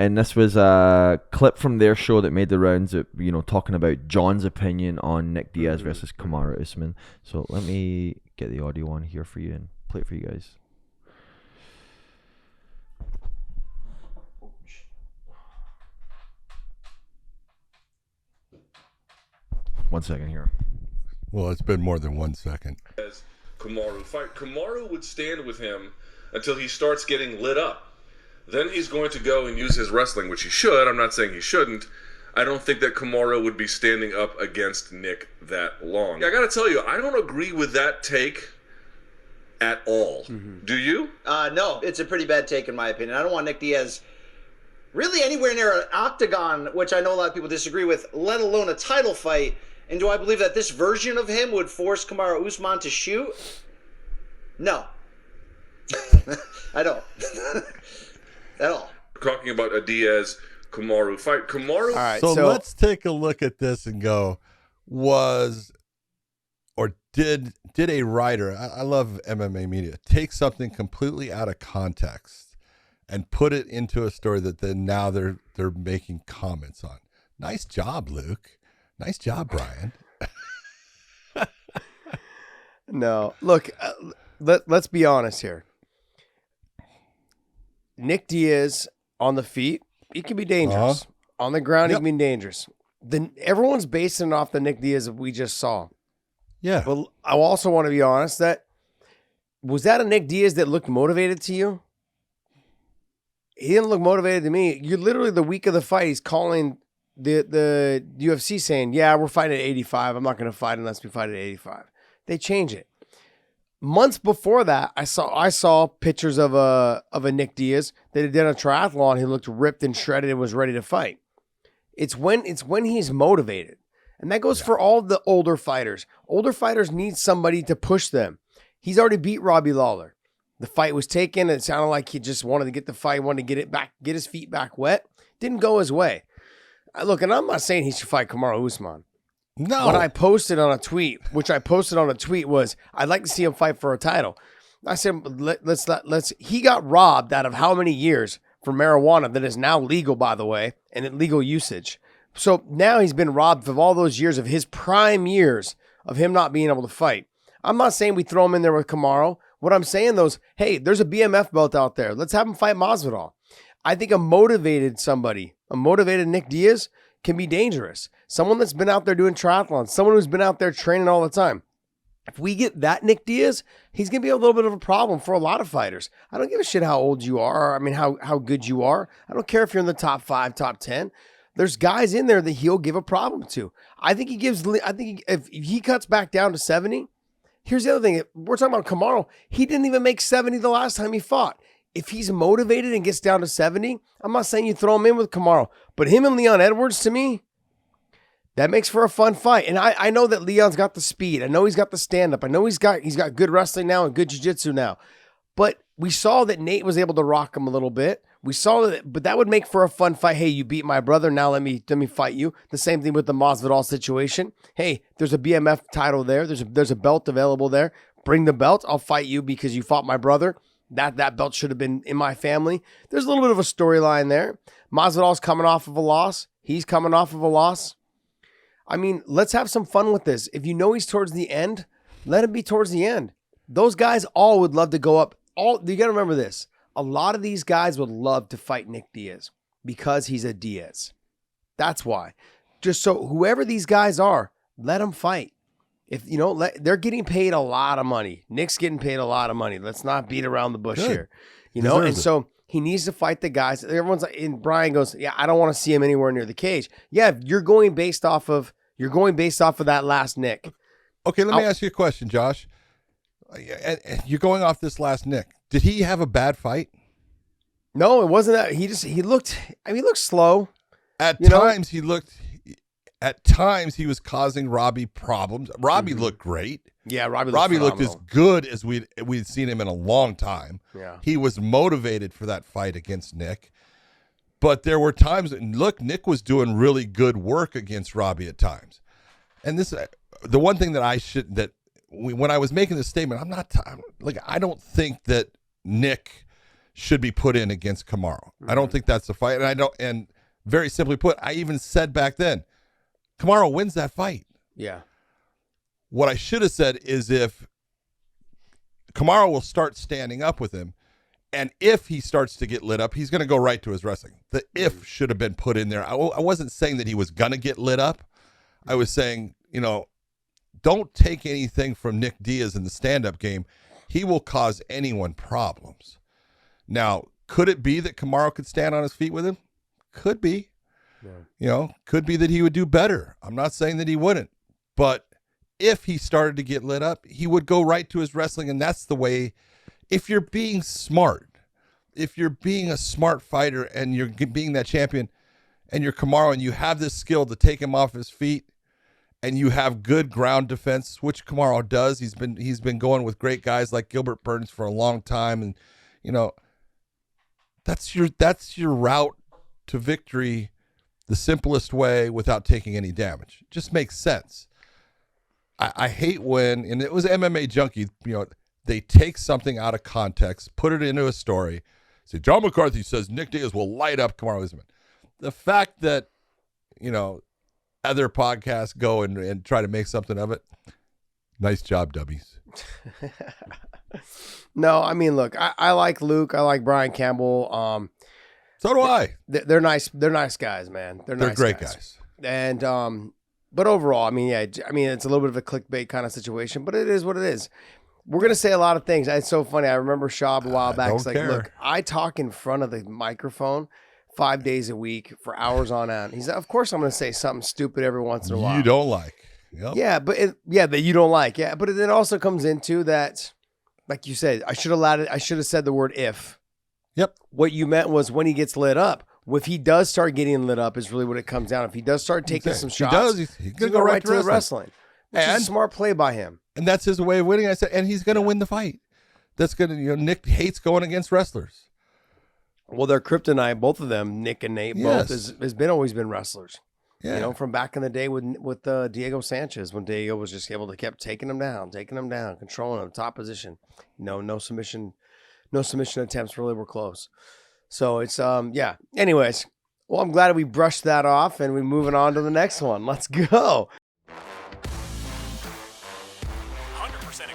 And this was a clip from their show that made the rounds, talking about John's opinion on Nick Diaz versus Kamaru Usman. So let me get the audio on here for you and play it for you guys. One second here. Well, it's been more than 1 second. As Kamaru fight, Kamaru would stand with him until he starts getting lit up. Then he's going to go and use his wrestling, which he should. I'm not saying he shouldn't. I don't think that Kamaru would be standing up against Nick that long. I got to tell you, I don't agree with that take at all. Mm-hmm. Do you? No, it's a pretty bad take in my opinion. I don't want Nick Diaz really anywhere near an octagon, which I know a lot of people disagree with, let alone a title fight. And do I believe that this version of him would force Kamaru Usman to shoot? No. I don't. At all. Talking about a Diaz-Kamaru fight. Kamaru... All right, so let's take a look at this and go, did a writer, I love MMA media, take something completely out of context and put it into a story that then now they're making comments on. Nice job, Luke. Nice job, Brian. No, look, let's be honest here. Nick Diaz on the feet, he can be dangerous. On the ground, he can be dangerous. Everyone's basing it off the Nick Diaz that we just saw. Yeah. But I also want to be honest, was that a Nick Diaz that looked motivated to you? He didn't look motivated to me. You're literally the week of the fight. He's calling the UFC saying, yeah, we're fighting at 85. I'm not going to fight unless we fight at 85. They change it. Months before that, I saw pictures of a Nick Diaz that had done a triathlon. He looked ripped and shredded and was ready to fight. It's when he's motivated. And that goes for all the older fighters. Older fighters need somebody to push them. He's already beat Robbie Lawler. The fight was taken. It sounded like he just wanted to get the fight, wanted to get it back, get his feet back wet. Didn't go his way. Look, and I'm not saying he should fight Kamaru Usman. No. What I posted on a tweet, was, I'd like to see him fight for a title. I said, let's. He got robbed out of how many years for marijuana that is now legal, by the way, and legal usage. So now he's been robbed of all those years of his prime years of him not being able to fight. I'm not saying we throw him in there with Kamaru. What I'm saying though is, hey, there's a BMF belt out there. Let's have him fight Masvidal. I think a motivated Nick Diaz can be dangerous. Someone that's been out there doing triathlons, someone who's been out there training all the time. If we get that Nick Diaz, he's going to be a little bit of a problem for a lot of fighters. I don't give a shit how old you are. I mean, how good you are. I don't care if you're in the top 5, top 10. There's guys in there that he'll give a problem to. I think if he cuts back down to 70, here's the other thing. We're talking about Kamaru. He didn't even make 70 the last time he fought. If he's motivated and gets down to 70, I'm not saying you throw him in with Kamaru, but him and Leon Edwards, to me, that makes for a fun fight. And I know that Leon's got the speed. I know he's got the stand-up. I know he's got good wrestling now and good jiu-jitsu now. But we saw that Nate was able to rock him a little bit. We saw that, but that would make for a fun fight. Hey, you beat my brother. Now let me fight you. The same thing with the Masvidal situation. Hey, there's a BMF title there. There's a belt available there. Bring the belt. I'll fight you because you fought my brother. That belt should have been in my family. There's a little bit of a storyline there. Masvidal's coming off of a loss. He's coming off of a loss. I mean, let's have some fun with this. If you know he's towards the end, let him be towards the end. Those guys all would love to go up. You got to remember this. A lot of these guys would love to fight Nick Diaz because he's a Diaz. That's why. Just so whoever these guys are, let them fight. If they're getting paid a lot of money. Nick's getting paid a lot of money. Let's not beat around the bush here. So he needs to fight the guys. Everyone's like, and Brian goes, yeah, I don't want to see him anywhere near the cage. Yeah, you're going based off of that last Nick. Okay, let me ask you a question, Josh. You're going off this last Nick. Did he have a bad fight? No, it wasn't that. He looked slow. At times he was causing Robbie problems. Robbie looked great. Yeah, Robbie looked as good as we'd seen him in a long time. Yeah. He was motivated for that fight against Nick. But there were times, and look, Nick was doing really good work against Robbie at times. And this, the one thing that when I was making this statement, I don't think that Nick should be put in against Kamaru. I don't think that's the fight. And very simply put, I even said back then, Kamaru wins that fight. Yeah. What I should have said is if Kamaru will start standing up with him, and if he starts to get lit up, he's going to go right to his wrestling. The if should have been put in there. I wasn't saying that he was going to get lit up. I was saying, don't take anything from Nick Diaz in the stand-up game. He will cause anyone problems. Now, could it be that Kamaru could stand on his feet with him? Could be. Yeah. Could be that he would do better. I'm not saying that he wouldn't. But if he started to get lit up, he would go right to his wrestling, and that's the way. If you're being smart, if you're being a smart fighter and you're being that champion and you're Kamaru and you have this skill to take him off his feet and you have good ground defense, which Kamaru does. He's been going with great guys like Gilbert Burns for a long time. And, that's your route to victory, the simplest way without taking any damage. It just makes sense. I hate when, and it was MMA Junkie, they take something out of context, put it into a story, say, John McCarthy says Nick Diaz will light up Kamaru Usman. The fact that, other podcasts go and try to make something of it, nice job, Dubbies. No, I mean, look, I like Luke. I like Brian Campbell. So do I. They're nice. They're nice guys, man. They're nice great guys. And, but overall, I mean, it's a little bit of a clickbait kind of situation, but it is what it is. We're going to say a lot of things. It's so funny. I remember Shab a while back. It's like, look, I talk in front of the microphone 5 days a week for hours on end. He's like, of course I'm going to say something stupid every once in a while. You don't like. Yep. Yeah, but that you don't like. Yeah, but it also comes into that, like you said, I should have said the word if. Yep. What you meant was when he gets lit up. If he does start getting lit up is really what it comes down. If he does start taking some shots, he's going to go right to the wrestling. Which is a smart play by him. And that's his way of winning. I said, and he's going to win the fight. That's going to, Nick hates going against wrestlers. Well, their kryptonite, both of them, Nick and Nate, both has always been wrestlers. Yeah. From back in the day with Diego Sanchez, when Diego was just able to kept taking him down, controlling him, top position. No submission attempts really were close. So it's yeah. Anyways, well, I'm glad we brushed that off and we're moving on to the next one. Let's go. 100% agree.